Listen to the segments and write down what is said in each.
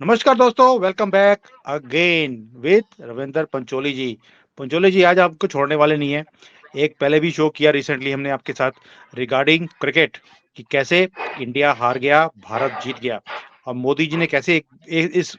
नमस्कार दोस्तों, welcome back again with Ravinder Pancholi ji. Pancholi ji आज आपको छोड़ने वाले नहीं है। एक पहले भी शो किया रिसेंटली हमने आपके साथ रिगार्डिंग क्रिकेट कि कैसे इंडिया हार गया, भारत जीत गया और मोदी जी ने कैसे इस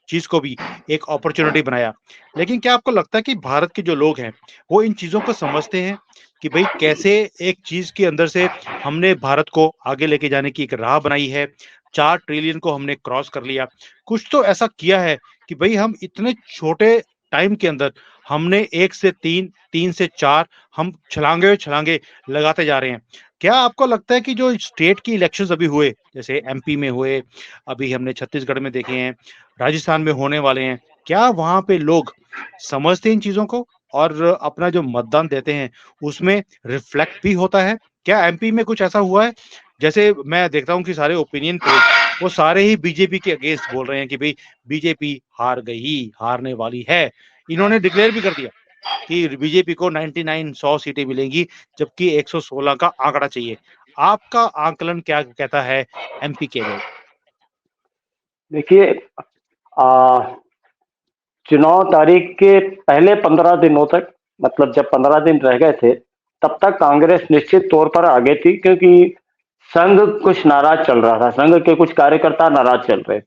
चीज को भी एक अपॉर्चुनिटी बनाया। लेकिन क्या आपको लगता है कि भारत के जो लोग हैं वो इन चीजों को समझते हैं कि भाई कैसे एक चीज के अंदर से हमने भारत को आगे लेके जाने की एक राह बनाई है, 4 ट्रिलियन को हमने क्रॉस कर लिया। कुछ तो ऐसा किया है कि भई हम इतने छोटे टाइम के अंदर हमने 1 से 3, 3 से 4 हम छलांगे लगाते जा रहे हैं। क्या आपको लगता है कि जो स्टेट की इलेक्शंस अभी हुए, जैसे एमपी में हुए, अभी हमने छत्तीसगढ़ में देखे हैं, राजस्थान में होने वाले हैं, क्या वहाँ पे लोग समझते हैं इन चीज़ों को और अपना जो मतदान देते हैं, उसमें रिफ्लेक्ट भी होता है? क्या एमपी में कुछ ऐसा हुआ है? जैसे मैं देखता हूँ कि सारे ओपिनियन पोल वो सारे ही बीजेपी के अगेंस्ट बोल रहे हैं कि भई बीजेपी हार गई, हारने वाली है। इन्होंने डिक्लेयर भी कर दिया कि बीजेपी को 99 100 सीटें मिलेंगी, जबकि 116 का आंकड़ा चाहिए। आपका आकलन क्या कहता है एमपी के लिए? देखिए, आ, चुनाव तारीख के पहले 15 दिनों तक, मतलब जब 15 दिन रह गए थे, तब तक कांग्रेस निश्चित तौर पर आगे थी, क्योंकि संघ कुछ नाराज चल रहा था। संघ के कुछ कार्यकर्ता नाराज चल रहे थे।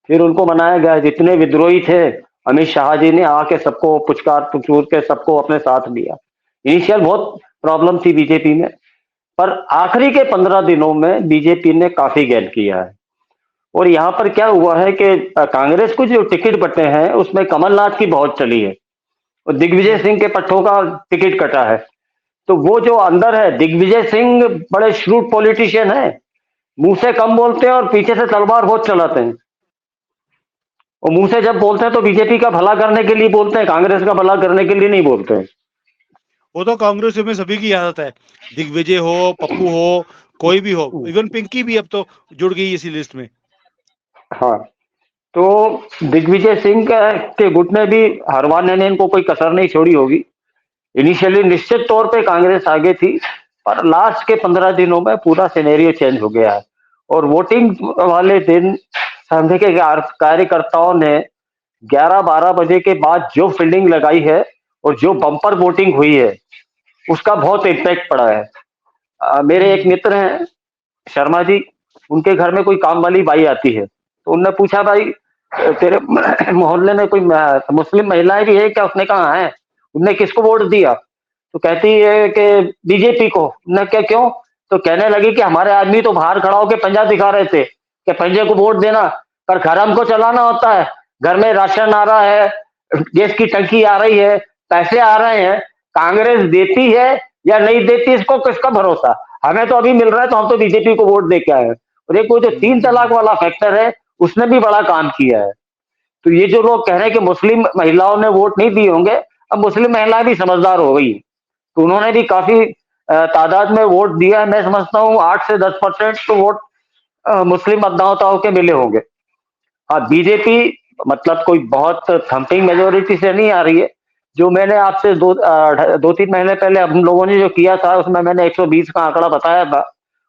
फिर उनको मनाया गया। जितने विद्रोही थे, अमित शाह जी ने आके सबको पुचकार पुचूर के सबको अपने साथ लिया। इनिशियल बहुत प्रॉब्लम थी बीजेपी में, पर आखिरी के 15 दिनों में बीजेपी ने काफी गेन किया है। और यहाँ पर क्या हुआ है कि कांग्रेस को जो टिकट बटे हैं उसमें कमलनाथ की बहुत चली है, और दिग्विजय सिंह के पट्टों का टिकट कटा है। तो वो जो अंदर है, दिग्विजय सिंह बड़े श्रूड पॉलिटिशियन है, मुंह से कम बोलते हैं और पीछे से तलवार बहुत चलाते हैं। और मुंह से जब बोलते हैं तो बीजेपी का भला करने के लिए बोलते हैं, कांग्रेस का भला करने के लिए नहीं बोलते हैं। वो तो कांग्रेस में सभी की आदत है, दिग्विजय हो, पप्पू हो, कोई भी हो, इवन पिंकी भी अब तो जुड़ गई इसी लिस्ट में। हाँ, तो दिग्विजय सिंह के गुट में भी हरवाने ने इनको कोई कसर नहीं छोड़ी होगी। इनिशियली निश्चित तौर पे कांग्रेस आगे थी, पर लास्ट के 15 दिनों में पूरा सिनेरियो चेंज हो गया है। और वोटिंग वाले दिन संघ के कार्यकर्ताओं ने 11-12 बजे के बाद जो फील्डिंग लगाई है और जो बम्पर वोटिंग हुई है, उसका बहुत इम्पैक्ट पड़ा है। मेरे एक हम्म। मित्र हैं, शर्मा जी, उनके घर में कोई काम वाली बाई आती है, तो उनने पूछा, भाई तेरे मोहल्ले में कोई मुस्लिम महिलाएं भी है क्या? उसने कहा है। उनने किसको वोट दिया? तो कहती है कि बीजेपी को। न क्या, क्यों? तो कहने लगी कि हमारे आदमी तो बाहर खड़ा होकर पंजा दिखा रहे थे कि पंजे को वोट देना, पर घर हमको चलाना होता है। घर में राशन आ रहा है, गैस की टंकी आ रही है, पैसे आ रहे हैं, कांग्रेस देती है या नहीं देती, इसको किसका भरोसा? हमें तो अभी मिल रहा है, तो हम तो बीजेपी को वोट दे के आए हैं। और एक वो जो 3 तलाक वाला फैक्टर है, उसने भी बड़ा काम किया है। तो ये जो लोग कह रहे हैं कि मुस्लिम महिलाओं ने वोट नहीं दिए होंगे, अब मुस्लिम महिलाएं भी समझदार हो गई, तो उन्होंने भी काफी तादाद में वोट दिया है। मैं समझता हूँ 8 से 10% तो वोट मुस्लिम मतदाताओं के मिले होंगे। हाँ, बीजेपी मतलब कोई बहुत थम्पिंग मेजोरिटी से नहीं आ रही है। जो मैंने आपसे 2-3 महीने पहले हम लोगों ने जो किया था, उसमें मैंने 120 का आंकड़ा बताया था।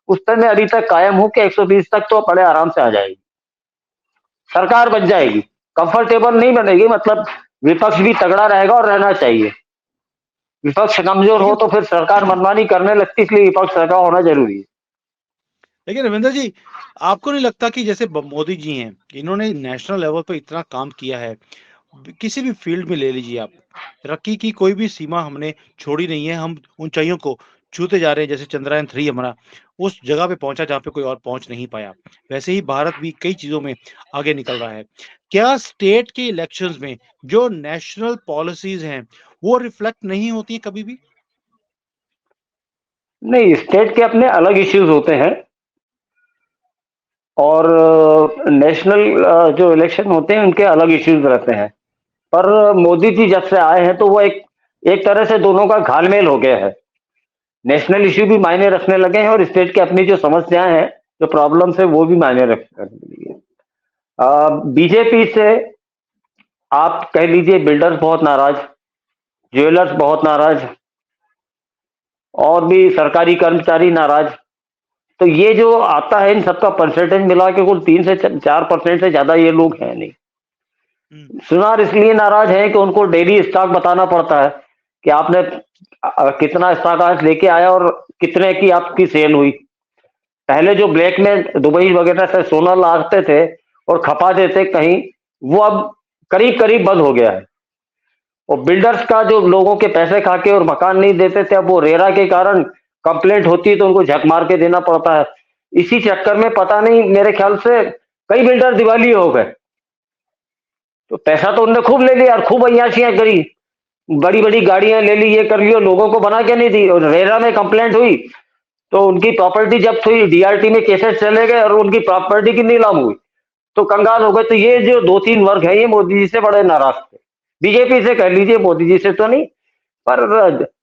उस पर मैं अभी तक कायम हूं कि 120 तक तो बड़े आराम से आ जाएगी, सरकार बन जाएगी। कंफर्टेबल नहीं बनेगी, मतलब विपक्ष भी तगड़ा रहेगा और रहना चाहिए। विपक्ष कमजोर हो लेकिन तो फिर सरकार मनमानी करने लगती, इसलिए विपक्ष का होना जरूरी है। लेकिन रविंद्र जी, आपको नहीं लगता कि जैसे मोदी जी हैं, इन्होंने नेशनल लेवल पर इतना काम किया है, किसी भी फील्ड में ले लीजिए आप, तरक्की की कोई भी सीमा हमने छोड़ी नहीं है, हम ऊंचाइयों को छूते जा रहे हैं। जैसे चंद्रयान 3 हमारा उस जगह पे पहुंचा जहां पे कोई और पहुंच नहीं पाया, वैसे ही भारत भी कई चीजों में आगे निकल रहा है। क्या स्टेट के इलेक्शंस में जो नेशनल पॉलिसीज हैं वो रिफ्लेक्ट नहीं होती हैं कभी भी? नहीं, स्टेट के अपने अलग इश्यूज होते हैं, और नेशनल जो इलेक्शन होते हैं उनके अलग इश्यूज रहते हैं। पर मोदी जी जब से आए हैं तो वो एक एक तरह से दोनों का घालमेल हो गया है। नेशनल इश्यू भी मायने रखने लगे हैं, और स्टेट की अपनी जो समस्याएं हैं, जो प्रॉब्लम्स है, वो भी मायने रखने लगी है। बीजेपी से आप कह लीजिए बिल्डर्स बहुत नाराज, ज्वेलर्स बहुत नाराज, और भी सरकारी कर्मचारी नाराज। तो ये जो आता है इन सबका परसेंटेज मिला के कुल 3 से 4% से ज्यादा ये लोग हैं नहीं। सुनार इसलिए नाराज है कि उनको डेली स्टॉक बताना पड़ता है कि आपने कितना स्टॉक आज लेके आया और कितने की आपकी सेल हुई। पहले जो ब्लैक में दुबई वगैरह से सोना लाते थे और खपा देते कहीं, वो अब करीब करीब बंद हो गया है। और बिल्डर्स का जो लोगों के पैसे खा के और मकान नहीं देते थे, अब वो रेरा के कारण कंप्लेंट होती है तो उनको झक मार के देना पड़ता है। इसी चक्कर में पता नहीं मेरे ख्याल से कई बिल्डर दिवाली हो गए। तो पैसा तो उनने खूब ले लिया और खूब अय्याशियां करी, बड़ी बड़ी गाड़ियां ले ली, ये कर लियो, लोगों को बना के नहीं दी। और रेरा में कंप्लेंट हुई तो उनकी प्रॉपर्टी जब्त हुई, डीआरटी में केसेस चले गए और उनकी प्रॉपर्टी की नीलाम हुई, तो कंगाल हो गए। तो ये जो 2-3 वर्ग है ये मोदी जी से बड़े नाराज थे। बीजेपी से कह लीजिए, मोदी जी से तो नहीं, पर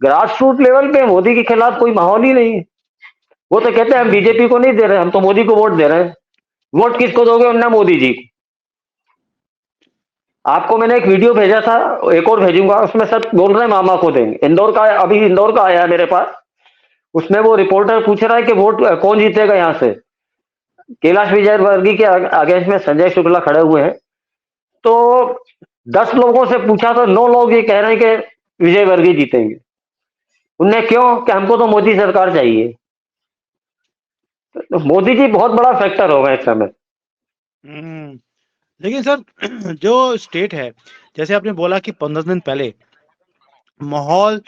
ग्रास रूट लेवल पे मोदी के खिलाफ कोई माहौल ही नहीं है। वो तो कहते हैं हम बीजेपी को नहीं दे रहे, हम तो मोदी को वोट दे रहे हैं। वोट किसको दोगे? उन्हें मोदी जी। आपको मैंने एक वीडियो भेजा था, एक और भेजूंगा, उसमें सब बोल रहे हैं मामा को देंगे। इंदौर का, अभी इंदौर का आया है मेरे पास। उसमें वो रिपोर्टर पूछ रहा है कि वोट कौन जीतेगा यहाँ से। कैलाश विजयवर्गीय के अगेंस्ट में संजय शुक्ला खड़े हुए हैं। तो 10 लोगों से पूछा तो 9 लोग ये कह रहे हैं कि विजयवर्गीय जीतेंगे। उनने क्यों? कि हमको तो मोदी सरकार चाहिए। तो मोदी जी बहुत बड़ा फैक्टर होगा इस समय। लेकिन सर जो स्टेट है, जैसे आपने बोला कि 15 दिन पहले माहौल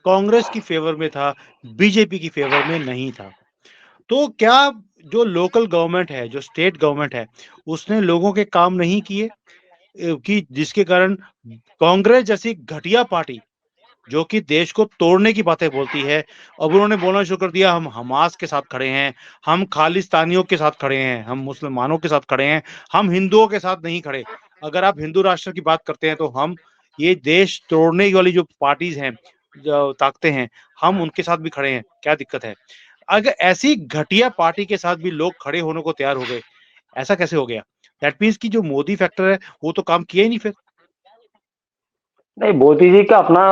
कांग्रेस की फेवर में था, बीजेपी की फेवर में नहीं था, तो क्या जो लोकल गवर्नमेंट है, जो स्टेट गवर्नमेंट है, उसने लोगों के काम नहीं किए कि जिसके कारण कांग्रेस जैसी घटिया पार्टी जो कि देश को तोड़ने की बातें बोलती है, अब उन्होंने बोलना शुरू कर दिया हम हमास के साथ खड़े हैं, हम खालिस्तानियों के साथ खड़े हैं, हम मुसलमानों के साथ खड़े हैं, हम हिंदुओं के साथ नहीं खड़े। अगर आप हिंदू राष्ट्र की बात करते हैं तो हम ये देश तोड़ने वाली जो पार्टीज हैं, जो ताकतें हैं, हम उनके साथ भी खड़े हैं, क्या दिक्कत है? अगर ऐसी घटिया पार्टी के साथ भी लोग खड़े होने को तैयार हो गए, ऐसा कैसे हो गया? दैट मीन्स कि जो मोदी फैक्टर है वो तो काम किया ही नहीं फिर। नहीं, मोदी जी का अपना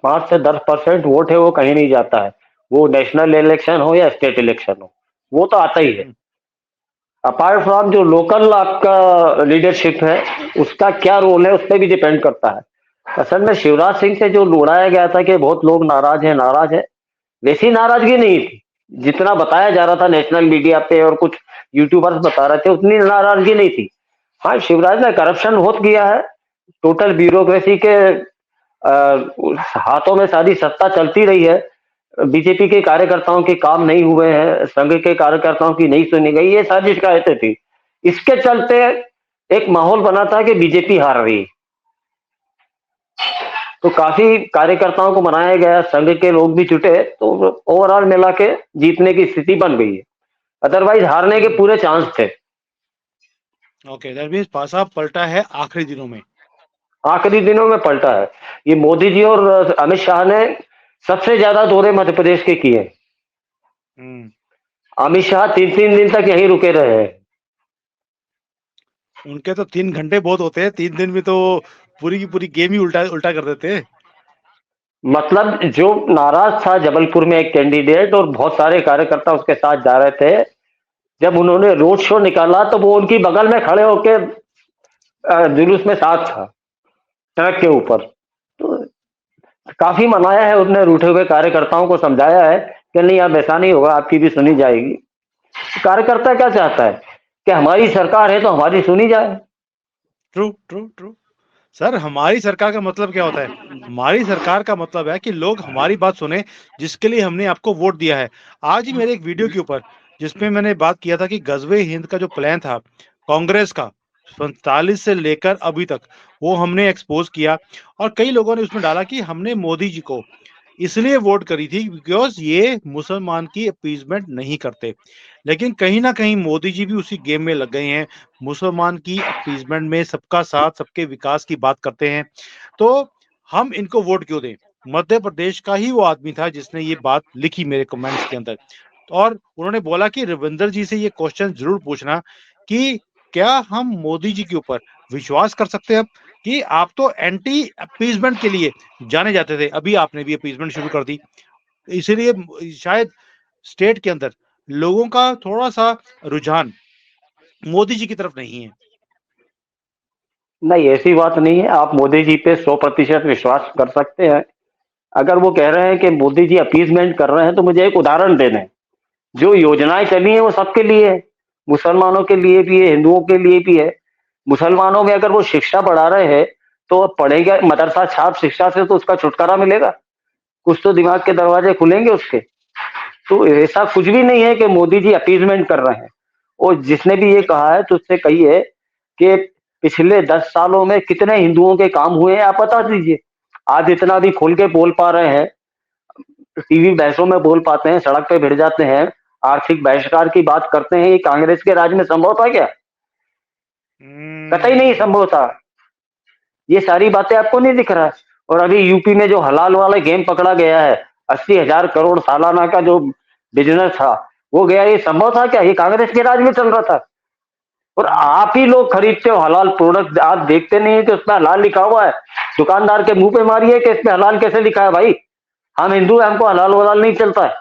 5 से 10% वोट है, वो कहीं नहीं जाता है। वो नेशनल इलेक्शन हो या स्टेट इलेक्शन हो, वो तो आता ही है। अपार्ट फ्रॉम जो लोकल आपका लीडरशिप है, उसका क्या रोल है उस पर भी डिपेंड करता है। असल में शिवराज सिंह से जो उड़ाया गया था कि बहुत लोग नाराज है नाराज है, वैसी नाराजगी नहीं थी जितना बताया जा रहा था नेशनल मीडिया पे और कुछ यूट्यूबर्स बता रहे थे, उतनी नाराजगी नहीं थी। हाँ, शिवराज ने करप्शन बहुत किया है। टोटल ब्यूरोक्रेसी के हाथों में सारी सत्ता चलती रही है। बीजेपी के कार्यकर्ताओं के काम नहीं हुए हैं, संघ के कार्यकर्ताओं की नहीं सुनी गई, ये सारी शिकायतें थी। इसके चलते एक माहौल बना था कि बीजेपी हार रही। तो काफी कार्यकर्ताओं को मनाया गया, संघ के लोग भी जुटे, तो ओवरऑल मिला के जीतने की स्थिति बन गई है। अदरवाइज हारने के पूरे चांस थे। ओके, दैट मींस पासा पलटा है आखिरी दिनों में। आखिरी दिनों में पलटा है। ये मोदी जी और अमित शाह ने सबसे ज्यादा दौरे मध्य प्रदेश के किए। अमित शाह 3-3 दिन तक यहीं रुके रहे हैं। उनके तो 3 घंटे बहुत होते हैं, 3 दिन में तो पूरी की पूरी गेम ही उल्टा उल्टा कर देते हैं। मतलब जो नाराज था जबलपुर में एक कैंडिडेट और बहुत सारे कार्यकर्ता उसके साथ जा रहे थे, जब उन्होंने रोड शो निकाला तो वो उनकी बगल में खड़े होके जुलूस में साथ था, ट्रक के ऊपर। तो काफी मनाया है उसने, रूठे हुए कार्यकर्ताओं को समझाया है कि नहीं, अब ऐसा नहीं होगा, आपकी भी सुनी जाएगी। कार्यकर्ता क्या चाहता है कि हमारी सरकार है तो हमारी सुनी जाए। True true true. सर, हमारी सरकार का मतलब क्या होता है? हमारी सरकार का मतलब है कि लोग हमारी बात सुने, जिसके लिए हमने आपको वोट दिया है। आज ही मेरे एक वीडियो के ऊपर जिसमें मैंने बात किया था कि गजवे हिंद का जो प्लान था कांग्रेस का 47 से लेकर अभी तक, वो हमने एक्सपोज किया और कई लोगों ने उसमें डाला कि हमने मोदी जी को इसलिए वोट करी थी बिकॉज ये मुसलमान की अपीजमेंट नहीं करते। लेकिन कहीं ना कहीं मोदी जी भी उसी गेम में लग गए हैं, मुसलमान की अपीजमेंट में सबका साथ सबके विकास की बात करते हैं। तो हम इनको वोट क्यों दें? मध्य प्रदेश का ही वो आदमी था जिसने ये बात लिखी मेरे कमेंट्स के अंदर, और उन्होंने बोला कि रविंदर जी से ये क्वेश्चन जरूर पूछना कि क्या हम मोदी जी के ऊपर विश्वास कर सकते हैं कि आप तो एंटी अपीजमेंट के लिए जाने जाते थे, अभी आपने भी अपीजमेंट शुरू कर दी। इसीलिए शायद स्टेट के अंदर लोगों का थोड़ा सा रुझान मोदी जी की तरफ नहीं है। नहीं, ऐसी बात नहीं है। आप मोदी जी पे 100% विश्वास कर सकते हैं। अगर वो कह रहे हैं कि मोदी जी अपीजमेंट कर रहे हैं, तो मुझे एक उदाहरण दे दें। जो योजनाएं चली हैं वो सबके लिए है, मुसलमानों के लिए भी है, हिंदुओं के लिए भी है। मुसलमानों में अगर वो शिक्षा बढ़ा रहे हैं, तो अब पढ़ेगा मदरसा छाप शिक्षा से, तो उसका छुटकारा मिलेगा। कुछ तो दिमाग के दरवाजे खुलेंगे उसके। तो ऐसा कुछ भी नहीं है कि मोदी जी अपीजमेंट कर रहे हैं। और जिसने भी ये कहा है, तो उससे कहिए कि पिछले 10 सालों में कितने हिंदुओं के काम हुए हैं, आप बता दीजिए। आज इतना भी खोल के बोल पा रहे हैं, टीवी बहसों में बोल पाते हैं, सड़क पे भिड़ जाते हैं, आर्थिक बहिष्कार की बात करते हैं, ये कांग्रेस के राज में संभव था क्या? कतई नहीं हम्म। संभव था। ये सारी बातें आपको नहीं दिख रहा है। और अभी यूपी में जो हलाल वाला गेम पकड़ा गया है, 80,000 करोड़ सालाना का जो बिजनेस था, वो गया। ये संभव था क्या? ये कांग्रेस के राज में चल रहा था। और आप ही लोग खरीदते हो हलाल प्रोडक्ट, आप देखते नहीं है कि उसमें हलाल लिखा हुआ है। दुकानदार के मुंह पे मारिए कि इसमें हलाल कैसे लिखा है भाई। हम हिंदू हैं, हमको हलाल वलाल नहीं चलता है।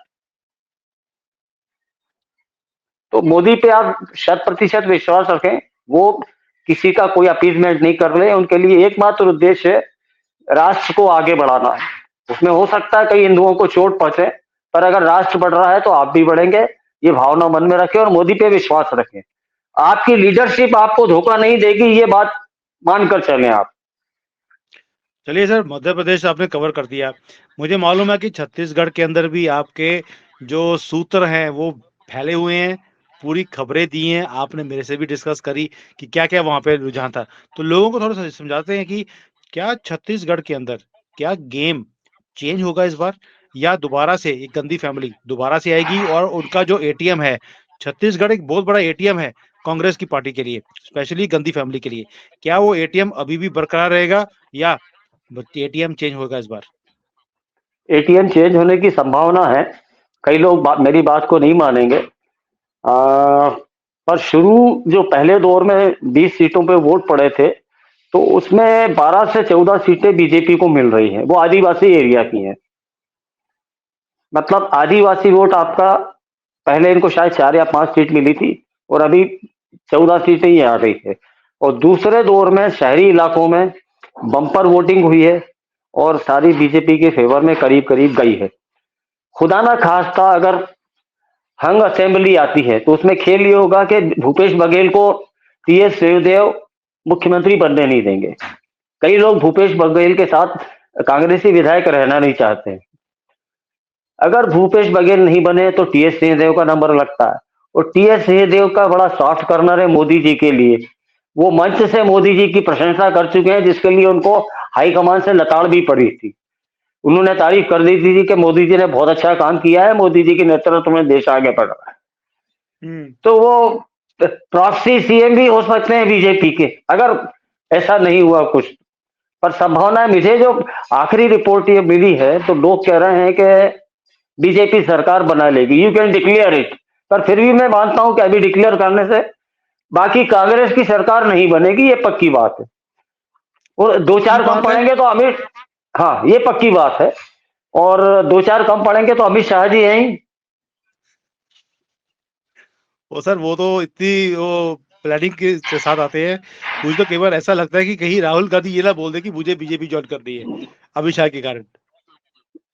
तो मोदी पे आप 100% विश्वास रखें। वो किसी का कोई अपीजमेंट नहीं कर रहे। उनके लिए एकमात्र उद्देश्य है राष्ट्र को आगे बढ़ाना है। उसमें हो सकता है कई हिंदुओं को चोट पहुंचे, पर अगर राष्ट्र बढ़ रहा है तो आप भी बढ़ेंगे। ये भावना मन में रखें और मोदी पे विश्वास रखें। आपकी लीडरशिप आपको धोखा नहीं देगी, ये बात मानकर चलें आप। चलिए सर, मध्य प्रदेश आपने कवर कर दिया। मुझे मालूम है कि छत्तीसगढ़ के अंदर भी आपके जो सूत्र हैं वो फैले हुए हैं, पूरी खबरें दी हैं, आपने मेरे से भी डिस्कस करी कि क्या क्या वहां पे रुझान था। तो लोगों को थोड़ा सा समझाते हैं कि क्या छत्तीसगढ़ के अंदर क्या गेम चेंज होगा इस बार, या दोबारा से एक गंदी फैमिली दोबारा से आएगी और उनका जो एटीएम है, छत्तीसगढ़ एक बहुत बड़ा एटीएम है कांग्रेस की पार्टी के लिए, स्पेशली गंदी फैमिली के लिए। क्या वो एटीएम अभी भी बरकरार रहेगा, या एटीएम चेंज होगा इस बार? एटीएम चेंज होने की संभावना है। कई लोग मेरी बात को नहीं मानेंगे। पर शुरू जो पहले दौर में 20 सीटों पे वोट पड़े थे, तो उसमें 12 से 14 सीटें बीजेपी को मिल रही हैं। वो आदिवासी एरिया की हैं। मतलब आदिवासी वोट आपका, पहले इनको शायद 4 या 5 सीट मिली थी, और अभी 14 सीटें ही आ रही है। और दूसरे दौर में शहरी इलाकों में बम्पर वोटिंग हुई है, और सारी बीजेपी के फेवर में करीब करीब गई है। खुदा ना खास्ता अगर हंग असेंबली आती है, तो उसमें खेल ये होगा कि भूपेश बघेल को टीएस सिंहदेव मुख्यमंत्री बनने नहीं देंगे। कई लोग भूपेश बघेल के साथ कांग्रेसी विधायक रहना नहीं चाहते हैं। अगर भूपेश बघेल नहीं बने तो टीएस सिंहदेव का नंबर लगता है। और टीएस सिंहदेव का बड़ा सॉफ्ट कॉर्नर है मोदी जी के लिए। वो मंच से मोदी जी की प्रशंसा कर चुके हैं, जिसके लिए उनको हाईकमान से लताड़ भी पड़ी थी। उन्होंने तारीफ कर दी थी कि मोदी जी ने बहुत अच्छा काम किया है, मोदी जी के नेतृत्व में देश आगे बढ़ रहा है। हम्म। तो वो प्रॉक्सी सीएम भी हो सकते हैं बीजेपी के, अगर ऐसा नहीं हुआ कुछ। पर संभावना है, मुझे जो आखिरी रिपोर्ट ये मिली है, तो लोग कह रहे हैं कि बीजेपी सरकार बना लेगी। You can declare it. पर फिर भी मैं मानता हूं कि अभी डिक्लेयर करने से बाकी कांग्रेस की सरकार नहीं बनेगी, ये पक्की बात है। और दो पक्की चार कम बात है। पड़ेंगे तो अमित, हाँ ये पक्की बात है। और दो चार कम पड़ेंगे तो अमित शाह जी हैं ही। वो सर, वो तो इतनी वो प्लानिंग के साथ आते हैं। मुझे तो कई बार ऐसा लगता है कि कहीं राहुल गांधी ये ना बोल दे कि मुझे बीजेपी ज्वाइन कर दी है अमित शाह के कारण।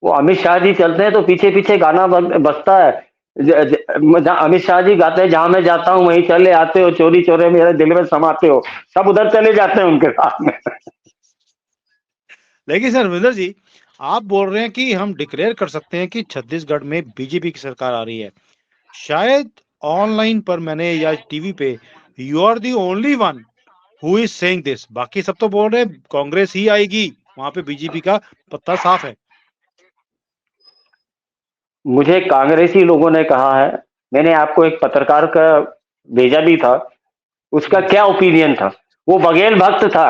वो अमित शाह जी चलते हैं तो पीछे पीछे गाना बजता है। अमित शाह जी गाते हैं, जहां मैं जाता हूं वहीं चले आते हो, चोरी चोरे मेरे दिल में समाते हो। सब उधर चले जाते हैं उनके साथ में। लेकिन सर रविंदर जी, आप बोल रहे हैं कि हम डिक्लेयर कर सकते हैं कि छत्तीसगढ़ में बीजेपी की सरकार आ रही है। शायद ऑनलाइन पर मैंने या टीवी पे you are the only one who is saying this, बाकी सब तो बोल रहे हैं कांग्रेस ही आएगी, वहां पे बीजेपी का पत्ता साफ है। मुझे कांग्रेसी लोगों ने कहा है। मैंने आपको एक पत्रकार का भेजा भी था, उसका हम्म। क्या ओपिनियन था। वो बघेल भक्त था।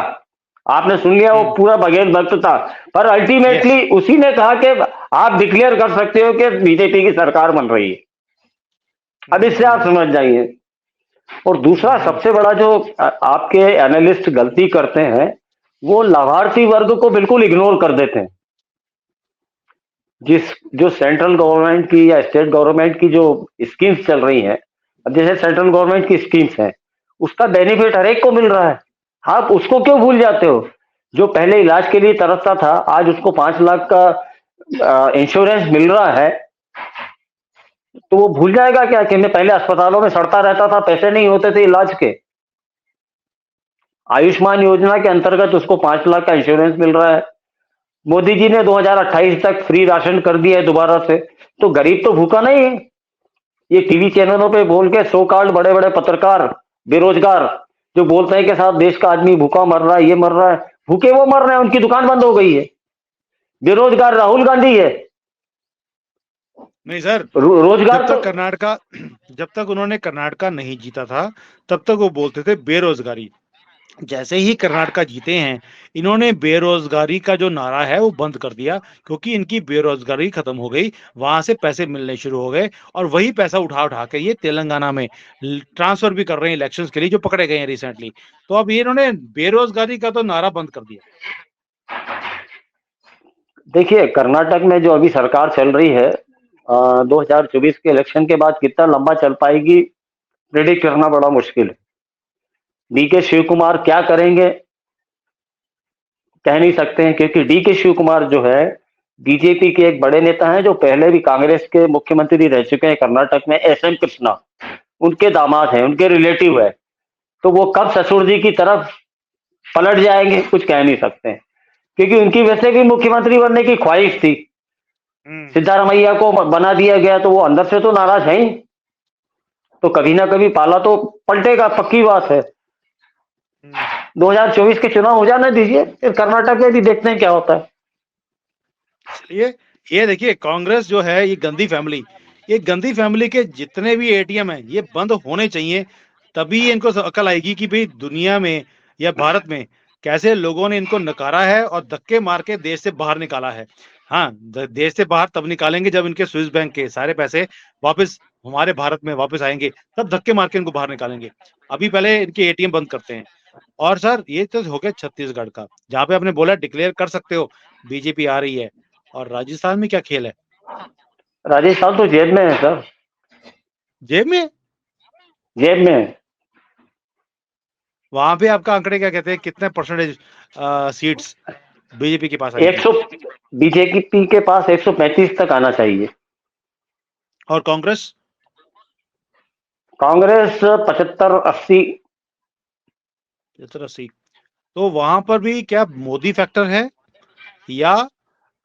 आपने सुन लिया, वो हम्म। पूरा बघेल भक्त था। पर यस। अल्टीमेटली उसी ने कहा कि आप डिक्लेयर कर सकते हो कि बीजेपी की सरकार बन रही है। अब इससे आप हम्म। समझ जाइए। और दूसरा हम्म। सबसे बड़ा जो आपके एनालिस्ट गलती करते हैं, वो लाभार्थी वर्ग को बिल्कुल इग्नोर कर देते हैं। जो सेंट्रल गवर्नमेंट की या स्टेट गवर्नमेंट की जो स्कीम्स चल रही हैं, अब जैसे सेंट्रल गवर्नमेंट की स्कीम्स हैं, उसका बेनिफिट हर एक को मिल रहा है। आप उसको क्यों भूल जाते हो? जो पहले इलाज के लिए तरसता था, आज उसको 5 लाख का इंश्योरेंस मिल रहा है, तो वो भूल जाएगा क्या कि मैं पहले अस्पतालों में सड़ता रहता था, पैसे नहीं होते थे इलाज के। आयुष्मान योजना के अंतर्गत उसको 5 लाख का इंश्योरेंस मिल रहा है। मोदी जी ने 2028 तक फ्री राशन कर दिया है दोबारा से, तो गरीब तो भूखा नहीं है। ये टीवी चैनलों पे बोल के सो कॉल्ड बड़े बड़े पत्रकार, बेरोजगार, जो बोलते हैं कि साहब देश का आदमी भूखा मर रहा है, ये मर रहा है, भूखे वो मर रहे हैं, उनकी दुकान बंद हो गई है। बेरोजगार राहुल गांधी है। नहीं सर, रोजगार जब तो तक कर्नाटका जब तक उन्होंने कर्नाटका नहीं जीता था, तब तक वो बोलते थे बेरोजगारी। जैसे ही कर्नाटका जीते हैं, इन्होंने बेरोजगारी का जो नारा है वो बंद कर दिया, क्योंकि इनकी बेरोजगारी खत्म हो गई, वहां से पैसे मिलने शुरू हो गए, और वही पैसा उठा उठा के ये तेलंगाना में ट्रांसफर भी कर रहे हैं इलेक्शंस के लिए, जो पकड़े गए हैं रिसेंटली। तो अब ये इन्होंने बेरोजगारी का तो नारा बंद कर दिया। देखिए, कर्नाटक में जो अभी सरकार चल रही है, 2024 के इलेक्शन के बाद कितना लंबा चल पाएगी, प्रिडिक्ट करना बड़ा मुश्किल है। डी के शिव कुमार क्या करेंगे कह नहीं सकते हैं, क्योंकि डी के शिव कुमार जो है बीजेपी के एक बड़े नेता हैं, जो पहले भी कांग्रेस के मुख्यमंत्री रह चुके हैं कर्नाटक में। एस एम कृष्णा उनके दामाद हैं, उनके रिलेटिव है। तो वो कब ससुर जी की तरफ पलट जाएंगे कुछ कह नहीं सकते हैं, क्योंकि उनकी वैसे भी मुख्यमंत्री बनने की ख्वाहिश थी। सिद्धारमैया को बना दिया गया, तो वो अंदर से तो नाराज है ही। तो कभी ना कभी पाला तो पलटेगा, पक्की बात है। 2024 के चुनाव हो जाने दीजिए, फिर कर्नाटक में भी देखते हैं क्या होता है। ये देखिए, कांग्रेस जो है, ये गंदी फैमिली के जितने भी एटीएम हैं, ये बंद होने चाहिए। तभी इनको अकल आएगी कि भाई दुनिया में या भारत में कैसे लोगों ने इनको नकारा है और धक्के मार के देश से बाहर निकाला है। हाँ, देश से बाहर तब निकालेंगे जब इनके स्विस बैंक के सारे पैसे वापस हमारे भारत में वापस आएंगे, तब धक्के मार के इनको बाहर निकालेंगे। अभी पहले इनके एटीएम बंद करते हैं। और सर, ये तो हो गया छत्तीसगढ़ का, जहां पे आपने बोला डिक्लेयर कर सकते हो, बीजेपी आ रही है। और राजस्थान में क्या खेल है? राजस्थान तो जेब में है सर, जेब में? जेब में है। वहां पे आपका आंकड़े क्या कहते हैं, कितने परसेंटेज सीट्स बीजेपी के पास आएगी? 100 बीजेपी के पास 135 तक आना चाहिए। और कांग्रेस? कांग्रेस 75-80। 70-80। तो वहां पर भी क्या मोदी फैक्टर है, या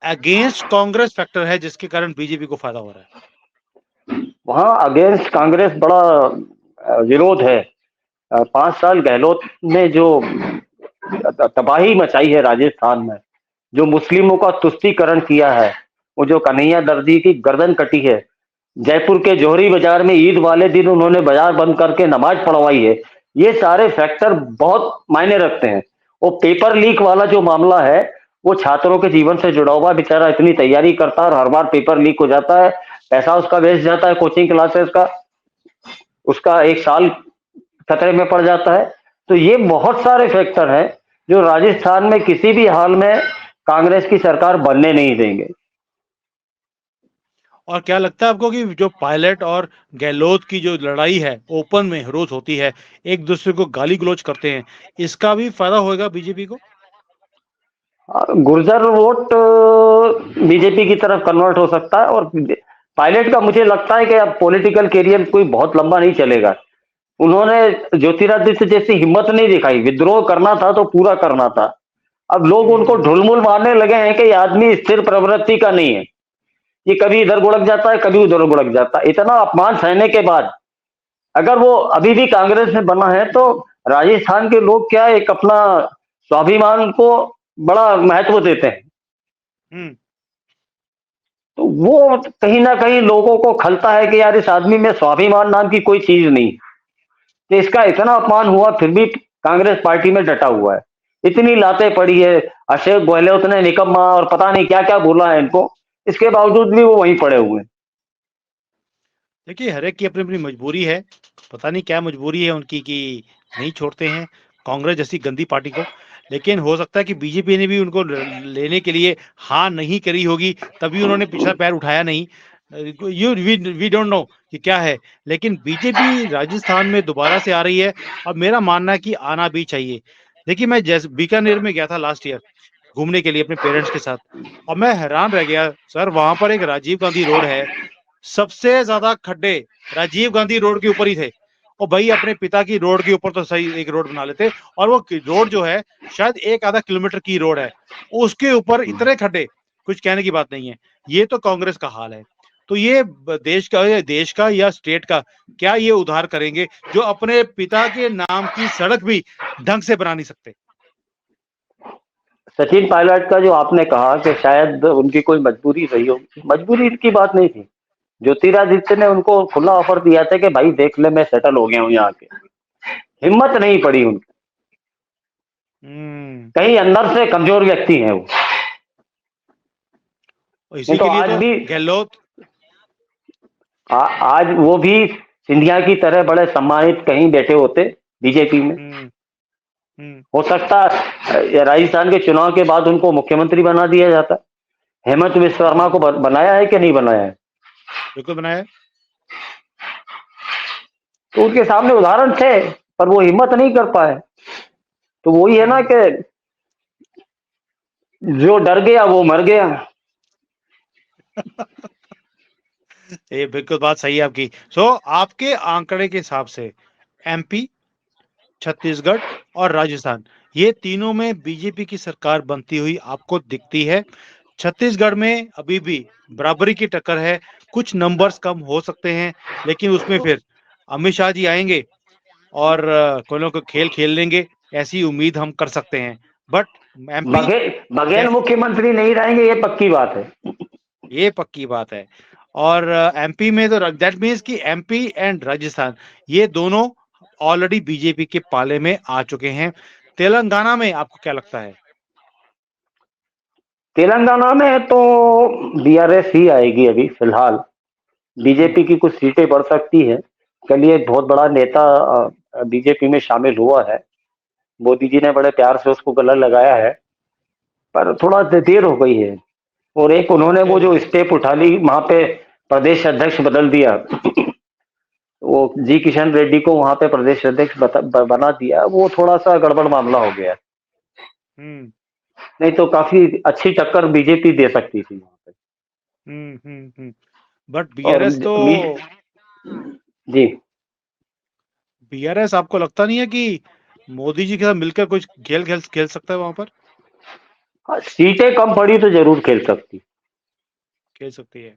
अगेंस्ट कांग्रेस फैक्टर है, जिसके कारण बीजेपी को फायदा हो रहा है? वहां अगेंस्ट कांग्रेस बड़ा विरोध है। 5 साल गहलोत ने जो तबाही मचाई है राजस्थान में, जो मुस्लिमों का तुष्टीकरण किया है, वो जो कन्हैया दर्दी की गर्दन कटी है, जयपुर के जौहरी बाजार में ईद वाले दिन उन्होंने बाजार बंद करके नमाज पढ़वाई है, ये सारे फैक्टर बहुत मायने रखते हैं। वो पेपर लीक वाला जो मामला है, वो छात्रों के जीवन से जुड़ा हुआ, बेचारा इतनी तैयारी करता है और हर बार पेपर लीक हो जाता है, पैसा उसका वेस्ट जाता है, कोचिंग क्लासेस का, उसका एक साल खतरे में पड़ जाता है। तो ये बहुत सारे फैक्टर हैं जो राजस्थान में किसी भी हाल में कांग्रेस की सरकार बनने नहीं देंगे। और क्या लगता है आपको कि जो पायलट और गहलोत की जो लड़ाई है, ओपन में रोज होती है, एक दूसरे को गाली गलौज करते हैं, इसका भी फायदा होगा बीजेपी को? गुर्जर वोट बीजेपी की तरफ कन्वर्ट हो सकता है। और पायलट का मुझे लगता है कि अब पॉलिटिकल कैरियर कोई बहुत लंबा नहीं चलेगा। उन्होंने ज्योतिरादित्य जैसी हिम्मत नहीं दिखाई, विद्रोह करना था तो पूरा करना था। अब लोग उनको ढुलमुल मारने लगे हैं कि ये आदमी स्थिर प्रवृत्ति का नहीं है, ये कभी इधर गुड़क जाता है, कभी उधर गुड़क जाता है। इतना अपमान सहने के बाद अगर वो अभी भी कांग्रेस में बना है, तो राजस्थान के लोग क्या एक अपना स्वाभिमान को बड़ा महत्व देते हैं। तो वो कहीं ना कहीं लोगों को खलता है कि यार इस आदमी में स्वाभिमान नाम की कोई चीज नहीं। तो इसका इतना अपमान हुआ, फिर भी कांग्रेस पार्टी में डटा हुआ है। इतनी लातें पड़ी है, अशोक गहलोत ने निकम्मा और पता नहीं क्या क्या बोला है इनको, इसके बावजूद भी वो वहीं पड़े हुए हैं। देखिए, हर एक की अपनी अपनी मजबूरी है, पता नहीं क्या मजबूरी है उनकी कि नहीं छोड़ते हैं कांग्रेस जैसी गंदी पार्टी को। लेकिन हो सकता है कि बीजेपी ने भी उनको लेने के लिए हाँ नहीं करी होगी, तभी उन्होंने पिछला पैर उठाया नहीं। वी डोंट नो कि क्या है, लेकिन बीजेपी राजस्थान में दोबारा से आ रही है और मेरा मानना है कि आना भी चाहिए। देखिए, मैं जैसे बीकानेर में गया था लास्ट ईयर घूमने के लिए अपने पेरेंट्स के साथ, और मैं हैरान रह गया सर, वहां पर एक राजीव गांधी रोड है, सबसे ज्यादा खड्डे राजीव गांधी रोड के ऊपर ही थे। और भाई अपने पिता की रोड के ऊपर तो सही एक रोड बना लेते, और वो रोड जो है शायद एक आधा किलोमीटर की रोड है, उसके ऊपर इतने खड्डे, कुछ कहने की बात नहीं है। ये तो कांग्रेस का हाल है। तो ये देश का या स्टेट का क्या ये उद्धार करेंगे जो अपने पिता के नाम की सड़क भी ढंग से बना नहीं सकते। सचिन पायलट का जो आपने कहा कि शायद उनकी कोई मजबूरी रही होगी, मजबूरी की बात नहीं थी। ज्योतिरादित्य ने उनको खुला ऑफर दिया था कि भाई देख ले, मैं सेटल हो गया हूँ यहाँ के। हिम्मत नहीं पड़ी उनकी। कहीं अंदर से कमजोर व्यक्ति है वो। इसी नहीं तो के लिए आज तो भी गहलोत आज वो भी सिंधिया की तरह बड़े सम्मानित कहीं बैठे होते बीजेपी में। हो सकता राजस्थान के चुनाव के बाद उनको मुख्यमंत्री बना दिया जाता। हेमंत विश्व शर्मा को बनाया है कि नहीं बनाया है? बिल्कुल बनाया। तो उनके सामने उदाहरण थे, पर वो हिम्मत नहीं कर पाए। तो वही है ना कि जो डर गया वो मर गया। ये बिल्कुल बात सही है आपकी। आपके आंकड़े के हिसाब से एमपी, छत्तीसगढ़ और राजस्थान, ये तीनों में बीजेपी की सरकार बनती हुई आपको दिखती है। छत्तीसगढ़ में अभी भी बराबरी की टक्कर है, कुछ नंबर्स कम हो सकते हैं, लेकिन उसमें फिर अमित शाह जी आएंगे और कोई लोग खेल खेल लेंगे, ऐसी उम्मीद हम कर सकते हैं। बट एमपी बघेल मुख्यमंत्री नहीं रहेंगे, ये पक्की बात है। ये पक्की बात है। और एमपी में तो दैट मीन्स कि एमपी एंड राजस्थान ये दोनों ऑलरेडी बीजेपी के पाले में आ चुके हैं। तेलंगाना में आपको क्या लगता है? तेलंगाना में तो बीआरएस ही आएगी अभी फिलहाल। बीजेपी की कुछ सीटें बढ़ सकती है। कल एक बहुत बड़ा नेता बीजेपी में शामिल हुआ है। मोदी जी ने बड़े प्यार से उसको गला लगाया है, पर थोड़ा देर हो गई है। और एक उन्होंने वो जो स्टेप उठा ली, वहां पे प्रदेश अध्यक्ष बदल दिया। वो जी किशन रेड्डी को वहां पे प्रदेश अध्यक्ष बना दिया, वो थोड़ा सा गड़बड़ मामला हो गया। नहीं तो काफी अच्छी टक्कर बीजेपी दे सकती थी वहां पे। बट बीआरएस तो जी, बीआरएस आपको लगता नहीं है कि मोदी जी के साथ मिलकर कुछ खेल खेल खेल सकता है वहां पर? सीटें कम पड़ी तो जरूर खेल सकती है।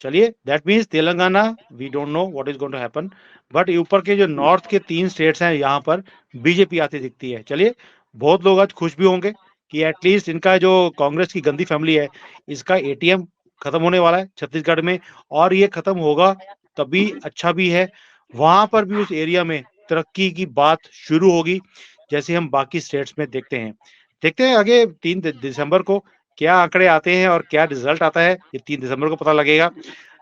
चलिए, that means Telangana we don't know what is going to happen, but ऊपर के जो नॉर्थ के 3 स्टेट्स हैं यहाँ पर बीजेपी आती दिखती है। चलिए, बहुत लोग आज खुश भी होंगे कि एटलीस्ट इनका जो कांग्रेस की गंदी फैमिली है, इसका एटीएम खत्म होने वाला है छत्तीसगढ़ में, और ये खत्म होगा तभी अच्छा भी है। वहां पर भी उस एरिया में तरक्की की बात शुरू होगी, जैसे हम बाकी स्टेट्स में देखते हैं आगे 3 दिसंबर को क्या आंकड़े आते हैं और क्या रिजल्ट आता है, ये 3 दिसंबर को पता लगेगा।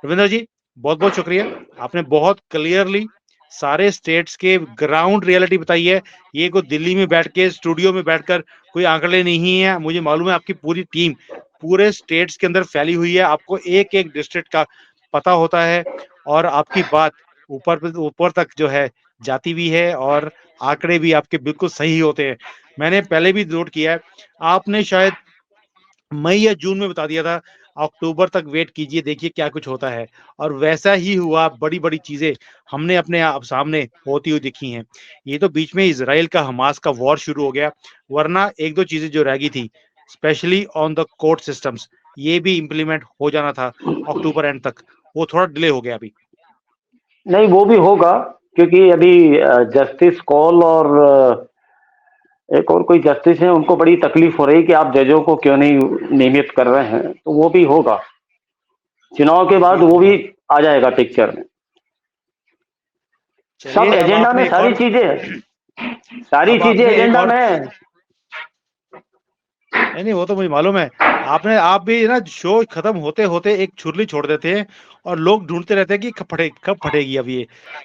रविंद्र जी, बहुत बहुत शुक्रिया, आपने बहुत क्लियरली सारे स्टेट्स के ग्राउंड रियलिटी बताई है। ये कोई दिल्ली में बैठ के स्टूडियो में बैठकर कोई आंकड़े नहीं है, मुझे मालूम है आपकी पूरी टीम पूरे स्टेट्स के अंदर फैली हुई है, आपको एक एक डिस्ट्रिक्ट का पता होता है, और आपकी बात ऊपर तक जो है जाती भी है, और आंकड़े भी आपके बिल्कुल सही होते हैं। मैंने पहले भी नोट किया है, आपने शायद मई या जून में बता दिया था, अक्टूबर तक वेट कीजिए, देखिए क्या कुछ होता है, और वैसा ही हुआ। बड़ी बड़ी चीजें हमने अपने आप सामने होती हुई दिखी हैं। ये तो बीच में इजराइल का हमास का वॉर शुरू हो गया, वरना एक दो चीजें जो रह गई थी, specially on the court systems, ये भी इम्प्लीमेंट हो जाना था अक्टूबर एंड तक, वो थोड़ा डिले हो गया अभी। नहीं, वो भी होगा, क्योंकि अभी जस्टिस कौल और एक और कोई जस्टिस है, उनको बड़ी तकलीफ हो रही कि आप जजों को क्यों नहीं नियमित कर रहे हैं। तो वो भी होगा, चुनाव के बाद वो भी आ जाएगा पिक्चर में। सब एजेंडा में सारी चीजें एजेंडा में है। नहीं, वो तो मुझे मालूम है। आप भी ना शो खत्म होते होते एक छुरली छोड़ देते हैं, और लोग ढूंढते रहते हैं कि कब फटेगी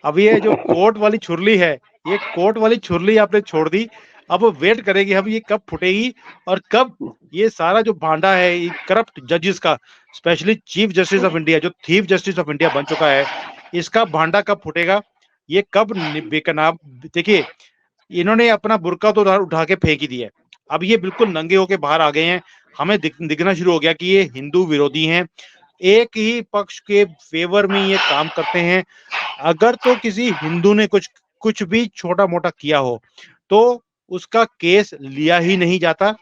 अब ये जो कोर्ट वाली छुरली है, ये कोर्ट वाली छुरली आपने छोड़ दी। अब वेट करेंगे हम ये कब फूटेगी और कब ये सारा जो भांडा है करप्ट जजेस का, specially chief justice of India जो चीफ जस्टिस ऑफ इंडिया बन चुका है, इसका भांडा कब फूटेगा, ये कब बेकनाम। देखिए, इन्होंने अपना बुर्का तो उठा के फेंक ही दिया है, अब ये बिल्कुल नंगे होके बाहर आ गए हैं। हमें दिखना शुरू हो गया कि ये हिंदू विरोधी हैं, एक ही पक्ष के फेवर में ये काम करते हैं। अगर तो किसी हिंदू ने कुछ कुछ भी छोटा मोटा किया हो तो उसका केस लिया ही नहीं जाता,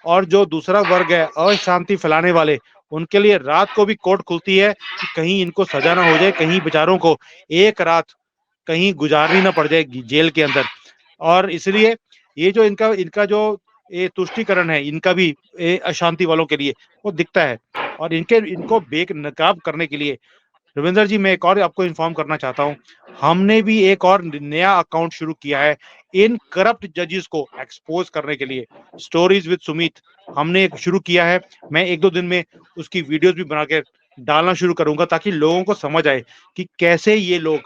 और जो दूसरा वर्ग है अशांति फैलाने वाले, उनके लिए रात को भी कोर्ट खुलती है कि कहीं इनको सजा ना हो जाए, कहीं बेचारों को एक रात कहीं गुजारनी ना पड़ जाए जेल के अंदर। और इसलिए ये जो इनका इनका जो ये तुष्टीकरण है इनका भी अशांति वालों के लिए वो दिखता है, और इनको बेनकाब करने के लिए रविंदर जी मैं एक और आपको इन्फॉर्म करना चाहता हूँ, हमने भी एक और नया अकाउंट शुरू किया है इन करप्ट जजेस को एक्सपोज करने के लिए। स्टोरीज विद सुमित हमने एक शुरू किया है, मैं एक दो दिन में उसकी वीडियोस भी बना के डालना शुरू करूंगा ताकि लोगों को समझ आए कि कैसे ये लोग,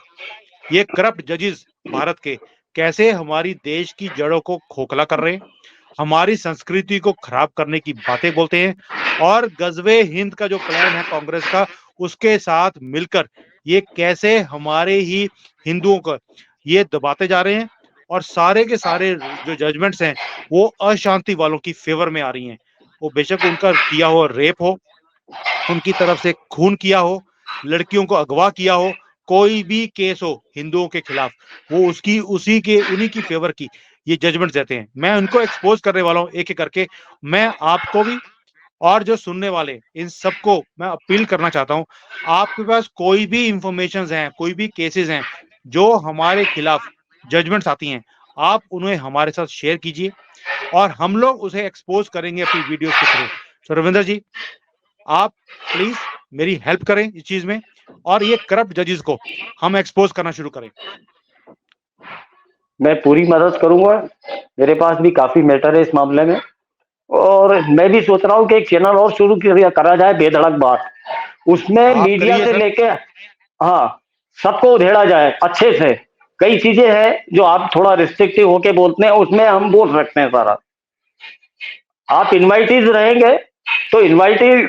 ये करप्ट जजेस भारत के, कैसे हमारी देश की जड़ों को खोखला कर रहे हैं, हमारी संस्कृति को खराब करने की बातें बोलते हैं, और गजवे हिंद का जो प्लान है कांग्रेस का उसके साथ मिलकर ये कैसे हमारे ही हिंदुओं को ये दबाते जा रहे हैं, और सारे के सारे जो जजमेंट्स हैं वो अशांति वालों की फेवर में आ रही हैं। वो बेशक उनका किया हो रेप हो, उनकी तरफ से खून किया हो, लड़कियों को अगवा किया हो, कोई भी केस हो हिंदुओं के खिलाफ, वो उसकी उसी के उन्हीं की फेवर की ये जजमेंट देते हैं। मैं उनको एक्सपोज करने वाला हूँ एक एक करके। मैं आपको भी और जो सुनने वाले इन सबको मैं अपील करना चाहता हूँ, आपके पास कोई भी इंफॉर्मेशन हैं, कोई भी केसेस हैं जो हमारे खिलाफ जजमेंट्स आती हैं, आप उन्हें हमारे साथ शेयर कीजिए और हम लोग उसे एक्सपोज करेंगे अपनी वीडियोस के थ्रू। तो रविंदर जी, आप प्लीज मेरी हेल्प करें इस चीज में, और ये करप्ट जजेस को हम एक्सपोज करना शुरू करें। मैं पूरी मदद करूंगा, मेरे पास भी काफी मैटर है इस मामले में, और मैं भी सोच रहा हूँ कि एक चैनल और शुरू करा जाए, बेधड़क बात, उसमें मीडिया से लेके हाँ सबको उधेड़ा जाए अच्छे से। कई चीजें हैं जो आप थोड़ा रिस्ट्रिक्टिव होके बोलते हैं, उसमें हम बोल सकते हैं सारा। आप इनवाइटीज रहेंगे तो इनवाइटी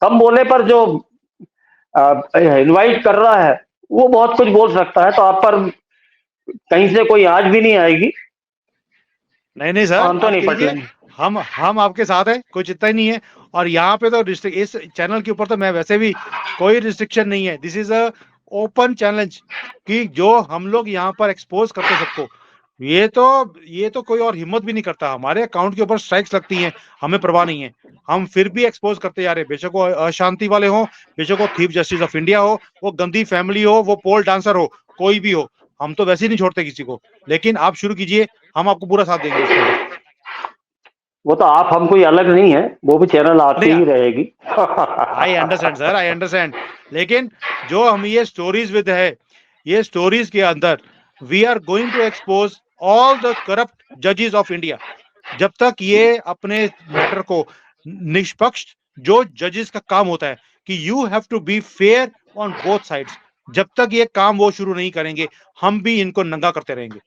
कम बोले पर जो इनवाइट कर रहा है वो बहुत कुछ बोल सकता है, तो आप पर कहीं से कोई आज भी नहीं आएगी। नहीं सर, हम तो नहीं पटेंगे, हम आपके साथ है, कुछ इतना ही नहीं है। और यहाँ पे तो इस चैनल के ऊपर तो मैं वैसे भी कोई रिस्ट्रिक्शन नहीं है, this is a open challenge कि जो हम लोग यहाँ पर एक्सपोज करते सबको, ये तो कोई और हिम्मत भी नहीं करता। हमारे अकाउंट के ऊपर स्ट्राइक्स लगती हैं, हमें परवाह नहीं है, हम फिर भी एक्सपोज करते जा रहे हैं। बेशक वो अशांति वाले हो, बेशक वो चीफ जस्टिस ऑफ इंडिया हो, वो गंदी फैमिली हो, वो पोल डांसर हो, कोई भी हो, हम तो वैसे ही नहीं छोड़ते किसी को। लेकिन आप शुरू कीजिए, हम आपको पूरा साथ देंगे इसके अंदर। वो तो आप हम कोई अलग नहीं है, वो भी चैनल आपकी ही रहेगी। I understand sir, I understand. लेकिन जो हम ये स्टोरीज विद है, ये स्टोरीज के अंदर we are going to expose all the corrupt जजेस ऑफ इंडिया। जब तक ये अपने मैटर को निष्पक्ष, जो जजेस का काम होता है कि you have to be fair on both sides, जब तक ये काम वो शुरू नहीं करेंगे, हम भी इनको नंगा करते रहेंगे।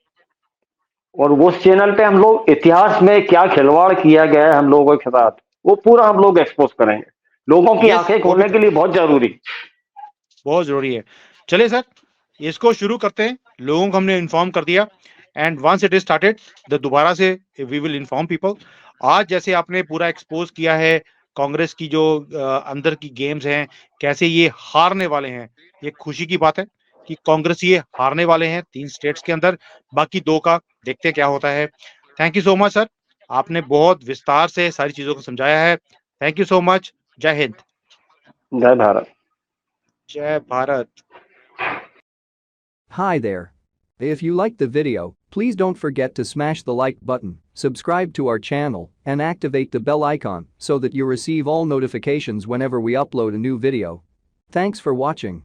और उस चैनल पे हम लोग इतिहास में क्या खिलवाड़ किया गया है हम लोगों के साथ, वो पूरा हम लोग एक्सपोज करेंगे। लोगों की आंखें खोलने के लिए बहुत जरूरी है। चलिए सर, इसको शुरू करते हैं। लोगों को हमने इन्फॉर्म कर दिया, and once it is started दोबारा से वी विल इन्फॉर्म पीपल। आज जैसे आपने पूरा एक्सपोज किया है कांग्रेस की जो अंदर की गेम्स हैं, कैसे ये हारने वाले हैं, ये खुशी की बात है कि कांग्रेस ये हारने वाले हैं 3 स्टेट्स के अंदर, बाकी 2 का देखते हैं क्या होता है। Thank you so much sir, आपने बहुत विस्तार से सारी चीजों को समझाया है। Thank you so much. जय हिंद। जय भारत। जय Bharat. Hi there. If you liked the video, please don't forget to smash the like button, subscribe to our channel, and activate the bell icon so that you receive all notifications whenever we upload a new video. Thanks for watching.